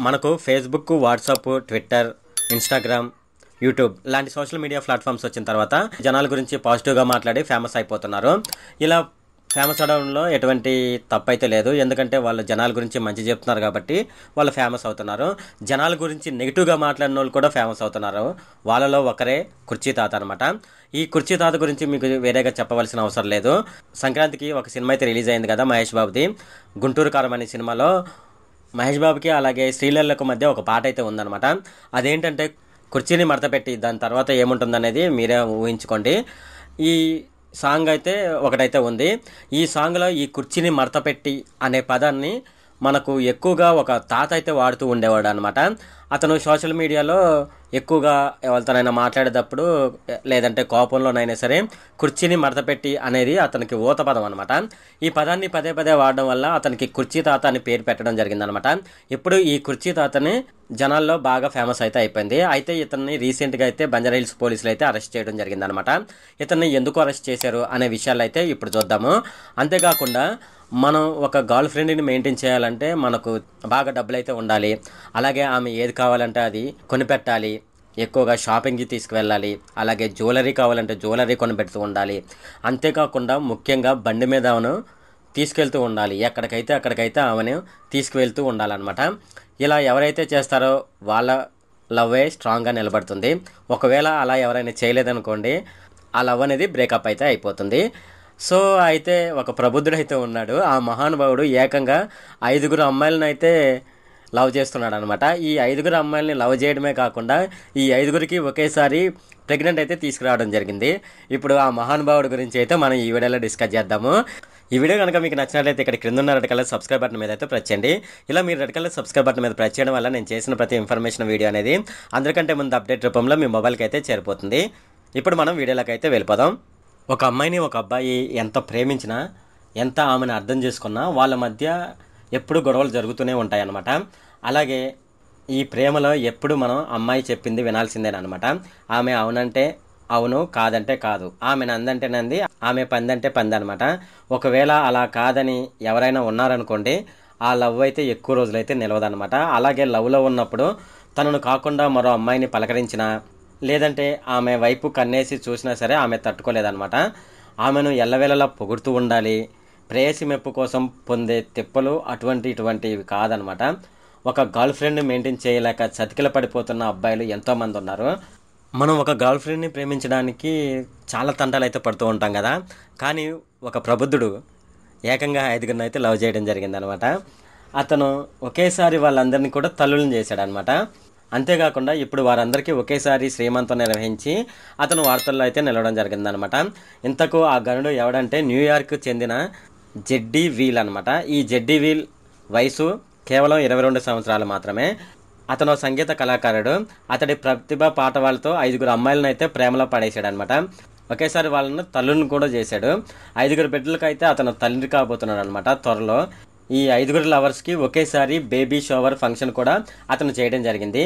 మనకు Facebook, WhatsApp, Twitter, Instagram, YouTube లాంటి social media platforms వచ్చిన తర్వాత జనాల గురించి పాజిటివ్గా మాట్లాడి ఫేమస్ అయిపోతున్నారు. ఇలా ఫేమస్ అవడంలో ఎటువంటి తప్పైతే లేదు, ఎందుకంటే వాళ్ళు జనాల గురించి మంచి చెప్తున్నారు కాబట్టి వాళ్ళు ఫేమస్ అవుతున్నారు. జనాల గురించి నెగిటివ్గా మాట్లాడిన వాళ్ళు కూడా ఫేమస్ అవుతున్నారు. వాళ్ళలో ఒకరే కుర్చీ తాత అనమాట. ఈ కుర్చీ తాత గురించి మీకు వేరేగా చెప్పవలసిన అవసరం లేదు. సంక్రాంతికి ఒక సినిమా అయితే రిలీజ్ అయింది కదా, మహేష్ బాబుది, గుంటూరు కారం అనే సినిమాలో మహేష్ బాబుకి అలాగే శ్రీలీలకు మధ్య ఒక పాట అయితే ఉందన్నమాట. అదేంటంటే కుర్చీని మడత పెట్టి దాని తర్వాత ఏముంటుందనేది మీరే ఊహించుకోండి. ఈ సాంగ్ అయితే ఒకటైతే ఉంది. ఈ సాంగ్లో ఈ కుర్చీని మడత పెట్టి అనే పదాన్ని మనకు ఎక్కువగా ఒక తాత అయితే వాడుతూ ఉండేవాడు అనమాట. అతను సోషల్ మీడియాలో ఎక్కువగా ఎవరితోనైనా మాట్లాడేటప్పుడు లేదంటే కోపంలోనైనా సరే కుర్చీని మడతపెట్టి అనేది అతనికి ఊత పదం అనమాట. ఈ పదాన్ని పదే పదే వాడడం వల్ల అతనికి కుర్చీ తాత అని పేరు పెట్టడం జరిగిందనమాట. ఇప్పుడు ఈ కుర్చీ తాతని జనాల్లో బాగా ఫేమస్ అయితే అయిపోయింది. అయితే ఇతన్ని రీసెంట్గా అయితే బంజారాహిల్స్ పోలీసులు అయితే అరెస్ట్ చేయడం జరిగిందనమాట. ఇతన్ని ఎందుకు అరెస్ట్ చేశారు అనే విషయాలు అయితే ఇప్పుడు చూద్దాము. అంతేకాకుండా మనం ఒక గర్ల్ ఫ్రెండ్ని మెయింటైన్ చేయాలంటే మనకు బాగా డబ్బులు అయితే ఉండాలి. అలాగే ఆమె ఏది కావాలంటే అది కొనిపెట్టాలి. ఎక్కువగా షాపింగ్కి తీసుకువెళ్ళాలి. అలాగే జ్యువెలరీ కావాలంటే జ్యువెలరీ కొనిపెడుతూ ఉండాలి. అంతేకాకుండా ముఖ్యంగా బండి మీద ఆమెను తీసుకెళ్తూ ఉండాలి. ఎక్కడికైతే ఆమెను తీసుకువెళ్తూ ఉండాలన్నమాట. ఇలా ఎవరైతే చేస్తారో వాళ్ళ లవ్వే స్ట్రాంగ్గా నిలబడుతుంది. ఒకవేళ అలా ఎవరైనా చేయలేదనుకోండి, ఆ లవ్ అనేది బ్రేకప్ అయితే అయిపోతుంది. సో అయితే ఒక ప్రబుద్ధుడైతే ఉన్నాడు. ఆ మహానుభావుడు ఏకంగా 5 అమ్మాయిలను అయితే లవ్ చేస్తున్నాడు అనమాట. ఈ 5 అమ్మాయిలని లవ్ చేయడమే కాకుండా ఈ 5కి ఒకేసారి ప్రెగ్నెంట్ అయితే తీసుకురావడం జరిగింది. ఇప్పుడు ఆ మహానుభావుడి గురించి అయితే మనం ఈ వీడియోలో డిస్కస్ చేద్దాము. ఈ వీడియో కనుక మీకు నచ్చినట్లయితే ఇక్కడ క్రింద ఉన్న రెడ్ కలర్ సబ్స్క్రైబ్ బటన్ మీద అయితే ప్రెస్ చేయండి. ఇలా మీరు రెడ్ కలర్ సబ్స్క్రైబ్ బటన్ మీద ప్రెస్ చేయడం వల్ల నేను చేసిన ప్రతి ఇన్ఫర్మేషన్ వీడియో అనేది అందరికంటే ముందు అప్డేట్ రూపంలో మీ మొబైల్కి అయితే చేరిపోతుంది. ఇప్పుడు మనం వీడియోలోకి అయితే వెళ్ళిపోదాం. ఒక అమ్మాయిని ఒక అబ్బాయి ఎంత ప్రేమించినా, ఎంత ఆమెను అర్థం చేసుకున్నా వాళ్ళ మధ్య ఎప్పుడు గొడవలు జరుగుతూనే ఉంటాయన్నమాట. అలాగే ఈ ప్రేమలో ఎప్పుడు మనం అమ్మాయి చెప్పింది వినాల్సిందేనమాట. ఆమె అవునంటే అవును, కాదంటే కాదు. ఆమెను అందంటే నంది, ఆమె పందంటే పంది అనమాట. ఒకవేళ అలా కాదని ఎవరైనా ఉన్నారనుకోండి, ఆ లవ్ అయితే ఎక్కువ రోజులైతే నిలవదనమాట. అలాగే లవ్లో ఉన్నప్పుడు తనను కాకుండా మరో అమ్మాయిని పలకరించినా లేదంటే ఆమె వైపు కన్నేసి చూసినా సరే ఆమె తట్టుకోలేదన్నమాట. ఆమెను ఎల్లవేళలా పొగుడుతూ ఉండాలి. ప్రేయసి మెప్పు కోసం పొందే తిప్పలు ఇటువంటివి కాదనమాట. ఒక గర్ల్ ఫ్రెండ్ని మెయింటైన్ చేయలేక చతికిల పడిపోతున్న అబ్బాయిలు ఎంతోమంది ఉన్నారు. మనం ఒక గర్ల్ ఫ్రెండ్ని ప్రేమించడానికి చాలా తంటాలు అయితే పడుతూ ఉంటాం కదా. కానీ ఒక ప్రబుద్ధుడు ఏకంగా 5 అయితే లవ్ చేయడం జరిగిందనమాట. అతను ఒకేసారి వాళ్ళందరినీ కూడా తల్లులను చేశాడనమాట. అంతేకాకుండా ఇప్పుడు వారందరికీ ఒకేసారి శ్రీమంతం నిర్వహించి అతను వార్తల్లో అయితే నిలవడం జరిగిందనమాట. ఇంతకు ఆ గనుడు ఎవడంటే న్యూయార్క్ చెందిన జెడ్డీ వీల్ అనమాట. ఈ జెడ్డీ వీల్ వయసు కేవలం 22 సంవత్సరాలు మాత్రమే. అతను సంగీత కళాకారుడు. అతడి ప్రతిభ పాటవాళ్ళతో 5 అమ్మాయిలను అయితే ప్రేమలో పడేశాడనమాట. ఒకేసారి వాళ్ళను తల్లులను కూడా చేశాడు. 5 బిడ్డలకు అయితే అతను తల్లి కాబోతున్నాడు అనమాట త్వరలో. ఈ 5 లవర్స్కి ఒకేసారి బేబీ షవర్ ఫంక్షన్ కూడా అతను చేయడం జరిగింది.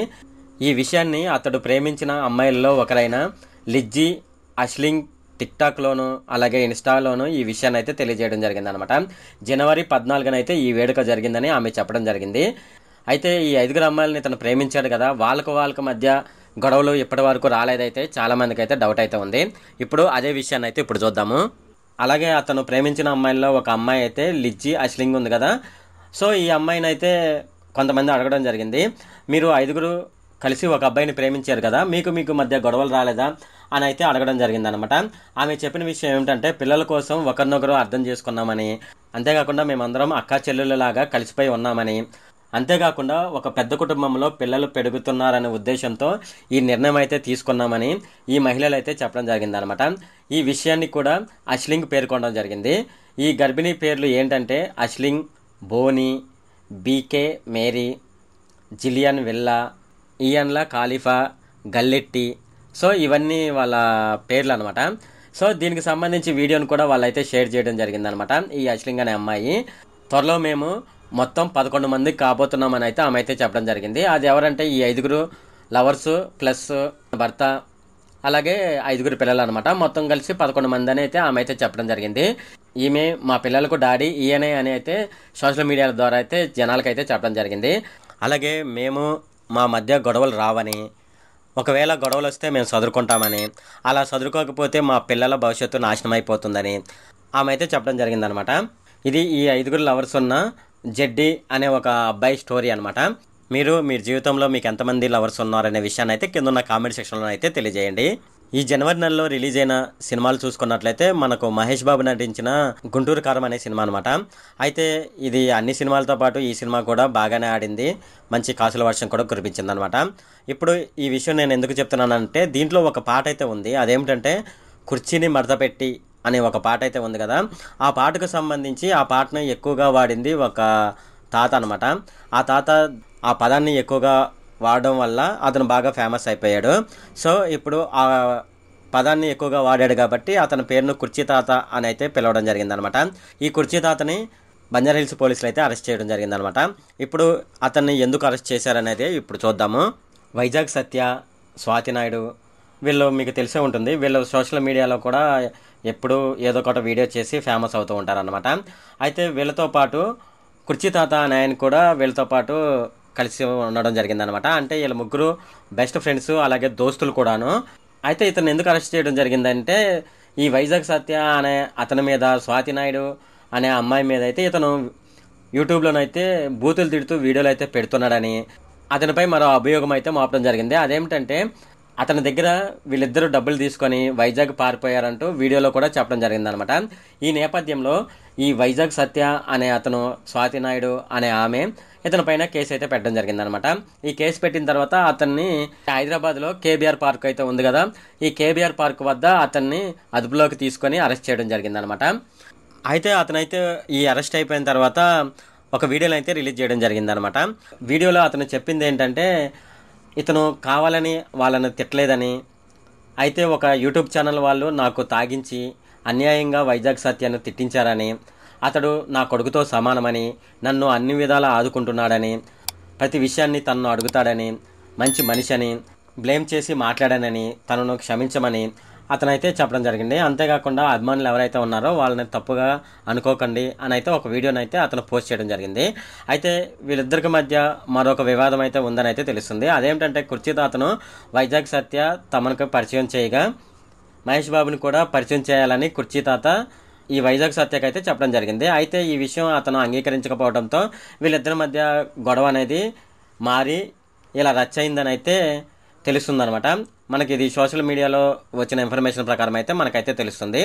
ఈ విషయాన్ని అతడు ప్రేమించిన అమ్మాయిల్లో ఒకరైన లిజ్జీ అష్లింగ్ టిక్టాక్లోను అలాగే ఇన్స్టాలోను ఈ విషయాన్ని అయితే తెలియజేయడం జరిగింది అనమాట. జనవరి 14న అయితే ఈ వేడుక జరిగిందని ఆమె చెప్పడం జరిగింది. అయితే ఈ 5 అమ్మాయిలని ఇతను ప్రేమించాడు కదా, వాళ్ళకు మధ్య గొడవలు ఇప్పటి వరకు రాలేదైతే చాలా మందికి అయితే డౌట్ అయితే ఉంది. ఇప్పుడు అదే విషయాన్ని అయితే ఇప్పుడు చూద్దాము. అలాగే అతను ప్రేమించిన అమ్మాయిల్లో ఒక అమ్మాయి అయితే లిజ్జీ అష్లింగ్ ఉంది కదా. సో ఈ అమ్మాయిని అయితే కొంతమంది అడగడం జరిగింది, మీరు 5 కలిసి ఒక అబ్బాయిని ప్రేమించారు కదా, మీకు మధ్య గొడవలు రాలేదా అని అయితే అడగడం జరిగిందనమాట. ఆమె చెప్పిన విషయం ఏమిటంటే పిల్లల కోసం ఒకరినొకరు అర్థం చేసుకున్నామని, అంతేకాకుండా మేమందరం అక్కా చెల్లెళ్ళలాగా కలిసిపోయి ఉన్నామని, అంతేకాకుండా ఒక పెద్ద కుటుంబంలో పిల్లలు పెరుగుతున్నారనే ఉద్దేశంతో ఈ నిర్ణయం అయితే తీసుకున్నామని ఈ మహిళలు అయితే చెప్పడం జరిగిందనమాట. ఈ విషయాన్ని కూడా అష్లింగ్ పేర్కొనడం జరిగింది. ఈ గర్భిణీ పేర్లు ఏంటంటే Aisling, Bonnie, BK Mary, Jillian Villa, Iyanla Khalifa, Galletti. So ఇవన్నీ వాళ్ళ పేర్లు అనమాట. సో దీనికి సంబంధించి వీడియోని కూడా వాళ్ళైతే షేర్ చేయడం జరిగిందనమాట. ఈ అష్లింగ్ అనే అమ్మాయి త్వరలో మేము మొత్తం 11 మందికి కాబోతున్నామని అయితే ఆమె అయితే చెప్పడం జరిగింది. అది ఎవరంటే ఈ 5 లవర్స్ ప్లస్ భర్త అలాగే 5 పిల్లలు అనమాట. మొత్తం కలిసి 11 మంది అని అయితే ఆమె అయితే చెప్పడం జరిగింది. ఈమె మా పిల్లలకు డాడీ ఈయనే అని అయితే సోషల్ మీడియాల ద్వారా అయితే జనాలకైతే చెప్పడం జరిగింది. అలాగే మేము మా మధ్య గొడవలు రావని, ఒకవేళ గొడవలు వస్తే మేము చదువుకుంటామని, అలా చదువుకోకపోతే మా పిల్లల భవిష్యత్తు నాశనం అయిపోతుందని ఆమె అయితే చెప్పడం జరిగిందనమాట. ఇది ఈ 5 లవర్స్ ఉన్న జెడ్డీ అనే ఒక అబ్బాయి స్టోరీ అనమాట. మీ జీవితంలో మీకు ఎంతమంది లవర్స్ ఉన్నారనే విషయాన్ని అయితే కింద ఉన్న కామెంట్ సెక్షన్లో అయితే తెలియజేయండి. ఈ జనవరి నెలలో రిలీజ్ అయిన సినిమాలు చూసుకున్నట్లయితే మనకు మహేష్ బాబు నటించిన గుంటూరు కారం అనే సినిమా అనమాట. అయితే ఇది అన్ని సినిమాలతో పాటు ఈ సినిమా కూడా బాగానే ఆడింది, మంచి కాసుల వర్షం కూడా కురిపించింది అనమాట. ఇప్పుడు ఈ విషయం నేను ఎందుకు చెప్తున్నానంటే, దీంట్లో ఒక పాట అయితే ఉంది. అదేమిటంటే కుర్చీని మడతపెట్టి అనే ఒక పాట అయితే ఉంది కదా. ఆ పాటకు సంబంధించి ఆ పాటను ఎక్కువగా వాడింది ఒక తాత అనమాట. ఆ తాత ఆ పదాన్ని ఎక్కువగా వాడడం వల్ల అతను బాగా ఫేమస్ అయిపోయాడు. సో ఇప్పుడు ఆ పదాన్ని ఎక్కువగా వాడాడు కాబట్టి అతని పేరును కుర్చీ తాత అని అయితే పిలవడం జరిగిందనమాట. ఈ కుర్చీ తాతని బంజారాహిల్స్ పోలీసులు అయితే అరెస్ట్ చేయడం జరిగిందనమాట. ఇప్పుడు అతన్ని ఎందుకు అరెస్ట్ చేశారనేది ఇప్పుడు చూద్దాము. వైజాగ్ సత్య, స్వాతి నాయుడు వీళ్ళు మీకు తెలిసే ఉంటుంది. వీళ్ళు సోషల్ మీడియాలో కూడా ఎప్పుడు ఏదో ఒక వీడియో చేసి ఫేమస్ అవుతూ ఉంటారనమాట. అయితే వీళ్ళతో పాటు కుర్చీ తాత అనే ఆయన కూడా వీళ్ళతో పాటు కలిసి ఉండడం జరిగిందనమాట. అంటే వీళ్ళ ముగ్గురు బెస్ట్ ఫ్రెండ్స్, అలాగే దోస్తులు కూడాను. అయితే ఇతను ఎందుకు అరెస్ట్ చేయడం జరిగిందంటే, ఈ వైజాగ్ సత్య అనే అతని మీద, స్వాతి నాయుడు అనే అమ్మాయి మీద అయితే ఇతను యూట్యూబ్లోనైతే బూతులు తిడుతూ వీడియోలు అయితే పెడుతున్నాడని అతనిపై మరో అభియోగం అయితే మోపడం జరిగింది. అదేమిటంటే అతని దగ్గర వీళ్ళిద్దరూ డబ్బులు తీసుకొని వైజాగ్ పారిపోయారంటూ వీడియోలో కూడా చెప్పడం జరిగిందనమాట. ఈ నేపథ్యంలో ఈ వైజాగ్ సత్య అనే అతను, స్వాతి నాయుడు అనే ఆమె ఇతని పైన కేసు అయితే పెట్టడం జరిగిందనమాట. ఈ కేసు పెట్టిన తర్వాత అతన్ని హైదరాబాద్లో కేబీఆర్ పార్క్ అయితే ఉంది కదా, ఈ కేబీఆర్ పార్క్ వద్ద అతన్ని అదుపులోకి తీసుకొని అరెస్ట్ చేయడం జరిగిందనమాట. అయితే అతనైతే ఈ అరెస్ట్ అయిపోయిన తర్వాత ఒక వీడియోని అయితే రిలీజ్ చేయడం జరిగిందనమాట. వీడియోలో అతను చెప్పింది ఏంటంటే, ఇతను కావాలని వాళ్ళని తిట్టలేదని, అయితే ఒక యూట్యూబ్ ఛానల్ వాళ్ళు నాకు తాగించి అన్యాయంగా వైజాగ్ సత్యాన్ని తిట్టించారని, అతడు నా కొడుకుతో సమానమని, నన్ను అన్ని విధాలా ఆదుకుంటున్నాడని, ప్రతి విషయాన్ని తనను అడుగుతాడని, మంచి మనిషి అని బ్లేమ్ చేసి మాట్లాడానని, తనను క్షమించమని అతనైతే చెప్పడం జరిగింది. అంతేకాకుండా అభిమానులు ఎవరైతే ఉన్నారో వాళ్ళని తప్పుగా అనుకోకండి అని అయితే ఒక వీడియోని అయితే అతను పోస్ట్ చేయడం జరిగింది. అయితే వీళ్ళిద్దరికి మధ్య మరొక వివాదం అయితే ఉందని అయితే తెలుస్తుంది. అదేమిటంటే కుర్చీ తాతను వైజాగ్ సత్య తమకు పరిచయం చేయగా మహేష్ బాబుని కూడా పరిచయం చేయాలని కుర్చీ తాత ఈ వైజాగ్ సత్యకి అయితే చెప్పడం జరిగింది. అయితే ఈ విషయం అతను అంగీకరించకపోవడంతో వీళ్ళిద్దరి మధ్య గొడవ అనేది మారి ఇలా రచ్చ అయిందని అయితే తెలుస్తుందనమాట. మనకి ఇది సోషల్ మీడియాలో వచ్చిన ఇన్ఫర్మేషన్ ప్రకారం అయితే మనకైతే తెలుస్తుంది.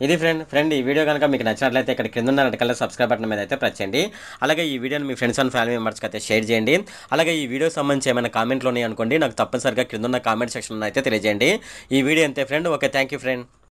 ఇది ఫ్రెండ్ ఈ వీడియో కనుక మీకు నచ్చినట్లయితే ఇక్కడ కింద ఉన్న రెడ్ కలర్ సబ్స్క్రైబ్ బటన్ మీద అయితే ప్రెస్ చేయండి. అలాగే ఈ వీడియోని మీ ఫ్రెండ్స్ అండ్ ఫ్యామిలీ మెంబర్స్కి అయితే షేర్ చేయండి. అలాగే ఈ వీడియో సంబంధించి ఏమైనా కామెంట్లు ఉన్నాయి అనుకోండి, నాకు తప్పనిసరిగా కింద ఉన్న కామెంట్ సెక్షన్లో అయితే తెలియజేయండి. ఈ వీడియో అంతే friend. Okay, thank you friend.